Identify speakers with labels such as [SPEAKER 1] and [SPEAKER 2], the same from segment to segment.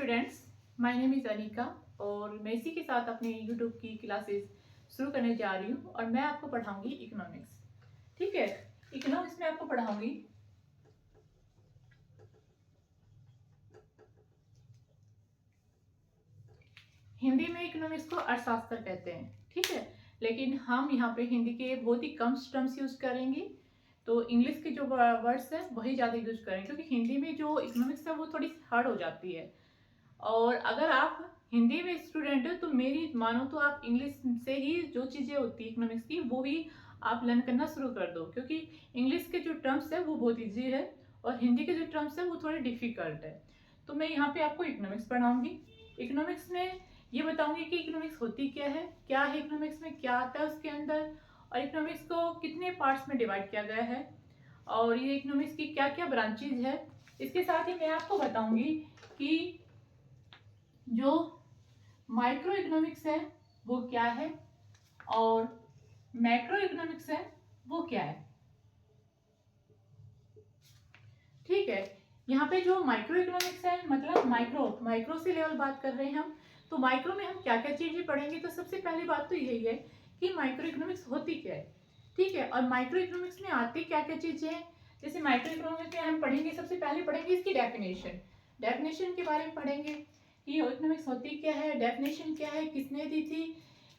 [SPEAKER 1] Students, my name is Anika और मैं इसी के साथ अपने यूट्यूब की क्लासेस शुरू करने जा रही हूँ और मैं आपको पढ़ाऊंगी इकोनॉमिक्स। ठीक है, इकोनॉमिक्स में आपको पढ़ाऊंगी हिंदी में इकोनॉमिक्स को अर्थशास्त्र कहते हैं। ठीक है, लेकिन हम यहाँ पे हिंदी के बहुत ही कम टर्म्स यूज करेंगे, तो इंग्लिश के जो वर्ड्स हैं वही ज़्यादा यूज करेंगे, क्योंकि हिंदी में जो इकोनॉमिक्स है वो थोड़ी हार्ड हो जाती है। और अगर आप हिंदी में स्टूडेंट हो तो मेरी मानो तो आप इंग्लिश से ही जो चीज़ें होती है इकोनॉमिक्स की वो भी आप लर्न करना शुरू कर दो, क्योंकि इंग्लिश के जो टर्म्स है वो बहुत इजी है और हिंदी के जो टर्म्स है वो थोड़े डिफिकल्ट है। तो मैं यहाँ पे आपको इकोनॉमिक्स पढ़ाऊंगी। इकोनॉमिक्स में ये बताऊंगी कि इकोनॉमिक्स होती क्या है इकोनॉमिक्स में क्या आता है उसके अंदर, और इकोनॉमिक्स को कितने पार्ट्स में डिवाइड किया गया है, और ये इकोनॉमिक्स की क्या क्या ब्रांचेज है। इसके साथ ही मैं आपको बताऊंगी कि जो माइक्रो इकोनॉमिक्स है वो क्या है और मैक्रो इकोनॉमिक्स है वो क्या है। ठीक है, यहाँ पे जो माइक्रो इकोनॉमिक्स है मतलब माइक्रो से लेवल बात कर रहे हैं हम। तो माइक्रो में हम क्या क्या चीजें पढ़ेंगे, तो सबसे पहली बात तो यही है कि माइक्रो इकोनॉमिक्स होती क्या है। ठीक है, और माइक्रो इकोनॉमिक्स में आती क्या क्या चीजें हैं। जैसे माइक्रो इकोनॉमिक्स में हम पढ़ेंगे, सबसे पहले पढ़ेंगे इसकी डेफिनेशन के बारे में पढ़ेंगे कि इकोनॉमिक्स होती क्या है, डेफिनेशन क्या है, किसने दी थी,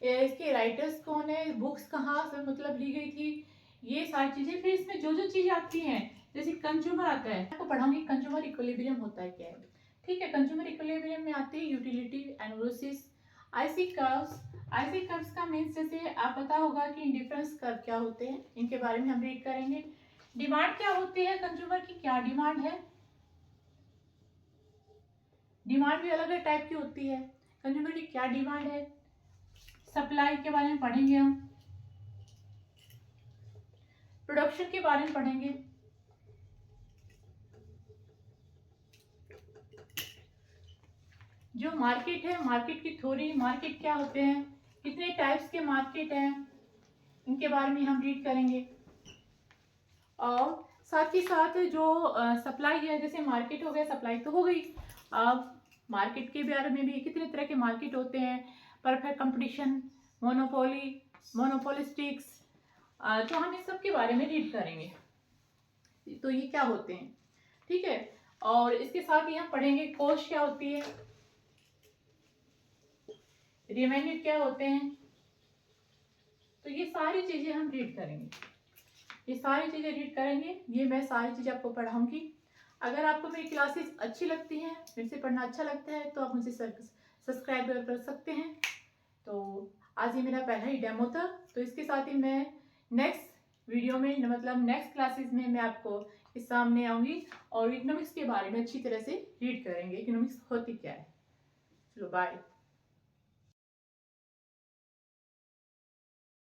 [SPEAKER 1] इसके राइटर्स कौन है, बुक्स कहाँ से मतलब ली गई थी, ये सारी चीजें। फिर इसमें जो जो चीजें आती हैं, जैसे कंज्यूमर आता है, आपको पढ़ाऊंगी कंज्यूमर इक्विलिब्रियम होता है क्या है। ठीक है, कंज्यूमर इक्विलिब्रियम में आती है यूटिलिटी एनालिसिस, आईसी कर्व्स का मीन्स जैसे आप पता होगा कि इंडिफरेंस कर्व क्या होते हैं, इनके बारे में हम रीड करेंगे। डिमांड क्या होती है, कंज्यूमर की क्या डिमांड है, डिमांड भी अलग अलग टाइप की होती है, कंज्यूमर की क्या डिमांड है। सप्लाई के बारे में पढ़ेंगे हम, प्रोडक्शन के बारे में पढ़ेंगे, जो मार्केट है, मार्केट की थ्योरी, मार्केट क्या होते हैं, कितने टाइप्स के मार्केट हैं, इनके बारे में हम रीड करेंगे। और साथ ही साथ जो सप्लाई है, जैसे मार्केट हो गया, सप्लाई तो हो गई। अब मार्केट के बारे में भी कितने तरह के मार्केट होते हैं, परफेक्ट कंपटीशन, मोनोपोली, मोनोपोलिस्टिक्स, तो हम इस सब के बारे में रीड करेंगे। तो ये क्या होते हैं, ठीक है। और इसके साथ ही हम पढ़ेंगे कॉस्ट क्या होती है, रेवेन्यू क्या होते हैं। तो ये सारी चीजें हम रीड करेंगे, ये सारी चीजें रीड करेंगे, ये मैं सारी चीजें आपको पढ़ाऊंगी। अगर आपको मेरी क्लासेस अच्छी लगती हैं, मेरे से पढ़ना अच्छा लगता है, तो आप मुझे सब्सक्राइब कर सकते हैं। तो आज ये मेरा पहला ही डेमो था, तो इसके साथ ही मैं नेक्स्ट वीडियो में मतलब नेक्स्ट क्लासेस में मैं आपको इस सामने आऊंगी और इकोनॉमिक्स के बारे में अच्छी तरह से रीड करेंगे, इकोनॉमिक्स होती क्या है। चलो बाय।